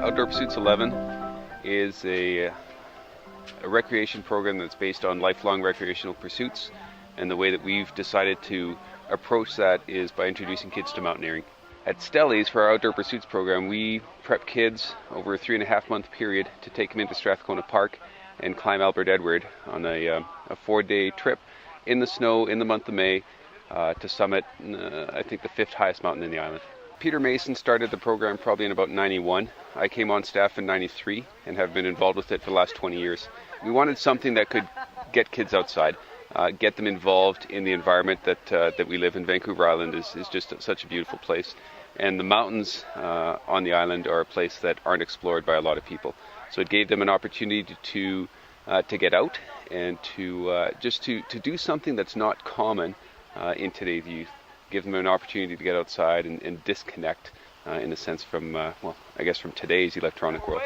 Outdoor Pursuits 11 is a recreation program that's based on lifelong recreational pursuits, and the way that we've decided to approach that is by introducing kids to mountaineering. At Stelly's, for our Outdoor Pursuits program, we prep kids over a 3.5-month period to take them into Strathcona Park and climb Albert Edward on a 4-day trip in the snow in the month of May to summit, I think, the 5th highest mountain in the island. Peter Mason started the program probably in about 91. I came on staff in 93 and have been involved with it for the last 20 years. We wanted something that could get kids outside, get them involved in the environment that we live in. Vancouver Island is just such a beautiful place, and the mountains on the island are a place that aren't explored by a lot of people. So it gave them an opportunity to get out and to do something that's not common in today's youth. Give them an opportunity to get outside and disconnect in a sense from, from today's electronic world.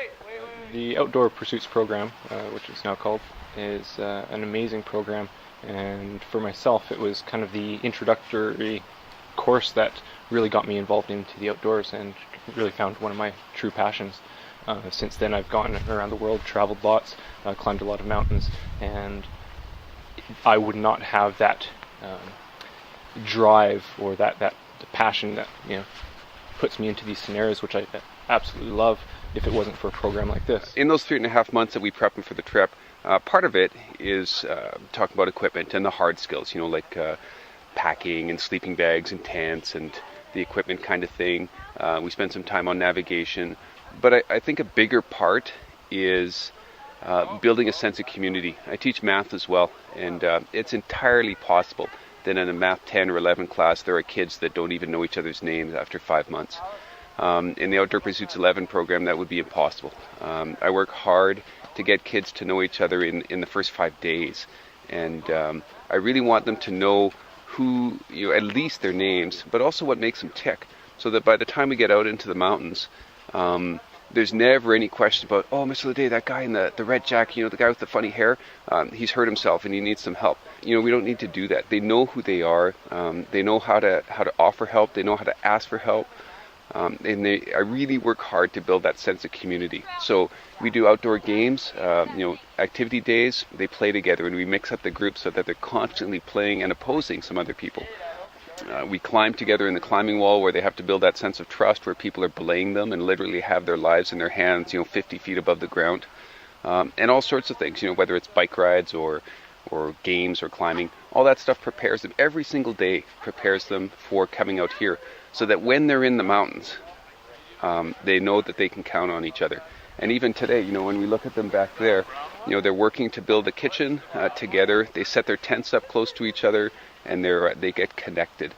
The Outdoor Pursuits program, which it's now called, is an amazing program, and for myself it was kind of the introductory course that really got me involved into the outdoors and really found one of my true passions. Since then I've gone around the world, traveled lots, climbed a lot of mountains, and I would not have that drive or that passion that puts me into these scenarios, which I absolutely love, if it wasn't for a program like this. In those 3.5 months that we prep them for the trip, part of it is talking about equipment and the hard skills, like packing and sleeping bags and tents and the equipment kind of thing. We spend some time on navigation, but I think a bigger part is building a sense of community. I teach math as well, and it's entirely possible that in a math 10 or 11 class there are kids that don't even know each other's names after 5 months. In the Outdoor Pursuits 11 program, that would be impossible. I work hard to get kids to know each other in the first 5 days, and I really want them to know who, at least their names, but also what makes them tick, so that by the time we get out into the mountains, there's never any question about, oh, Mr. Leday, that guy in the red jacket, the guy with the funny hair, he's hurt himself and he needs some help. We don't need to do that. They know who they are. They know how to offer help. They know how to ask for help. And I really work hard to build that sense of community. So we do outdoor games, activity days. They play together, and we mix up the groups so that they're constantly playing and opposing some other people. We climb together in the climbing wall, where they have to build that sense of trust, where people are belaying them and literally have their lives in their hands, 50 feet above the ground. And all sorts of things, whether it's bike rides or games or climbing. All that stuff prepares them, every single day prepares them for coming out here, so that when they're in the mountains, they know that they can count on each other. And even today, when we look at them back there, they're working to build a kitchen together. They set their tents up close to each other, and they get connected.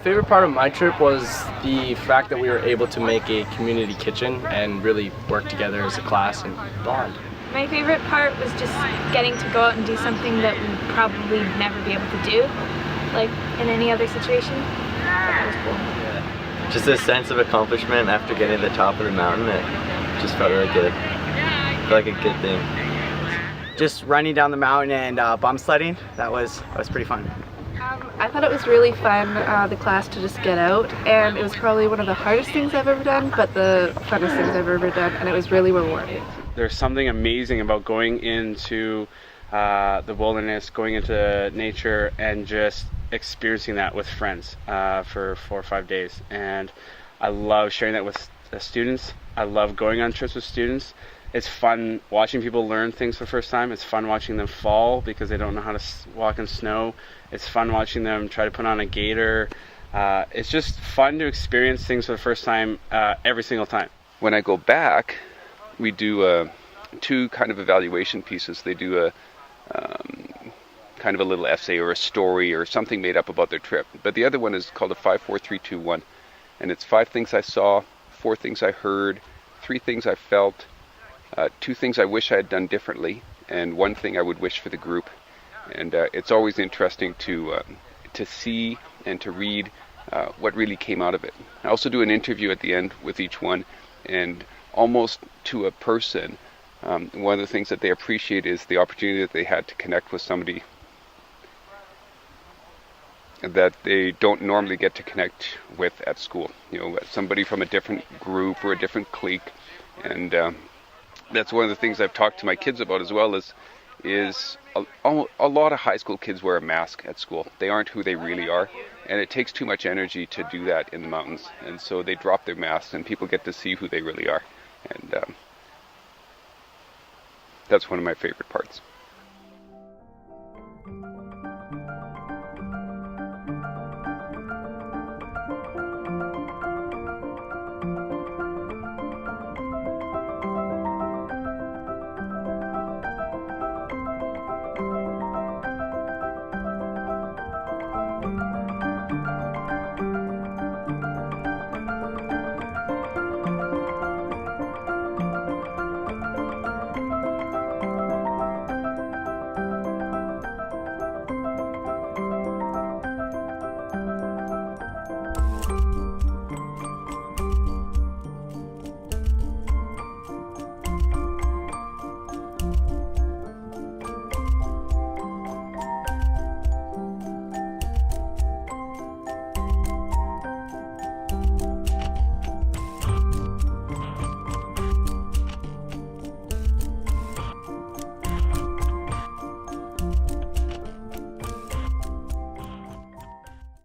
Favorite part of my trip was the fact that we were able to make a community kitchen and really work together as a class and bond. My favorite part was just getting to go out and do something that we'd probably never be able to do, like in any other situation. That was cool. Yeah. Just a sense of accomplishment after getting to the top of the mountain. It just felt really good. Felt like a good thing. Just running down the mountain and bum sledding. That was pretty fun. I thought it was really fun, the class, to just get out, and it was probably one of the hardest things I've ever done, but the funnest things I've ever done, and it was really rewarding. There's something amazing about going into the wilderness, going into nature, and just experiencing that with friends for 4 or 5 days. And I love sharing that with the students. I love going on trips with students. It's fun watching people learn things for the first time. It's fun watching them fall because they don't know how to walk in snow. It's fun watching them try to put on a gaiter. It's just fun to experience things for the first time every single time. When I go back, we do 2 kind of evaluation pieces. They do a kind of a little essay or a story or something made up about their trip. But the other one is called a 5, 4, 3, 2, 1. And it's 5 things I saw, 4 things I heard, 3 things I felt, 2 things I wish I had done differently, and 1 thing I would wish for the group. And it's always interesting to see and to read what really came out of it. I also do an interview at the end with each one, and almost to a person, one of the things that they appreciate is the opportunity that they had to connect with somebody that they don't normally get to connect with at school. You know, somebody from a different group or a different clique. And that's one of the things I've talked to my kids about as well, is a lot of high school kids wear a mask at school. They aren't who they really are, and it takes too much energy to do that in the mountains. And so they drop their masks and people get to see who they really are. And that's one of my favorite parts.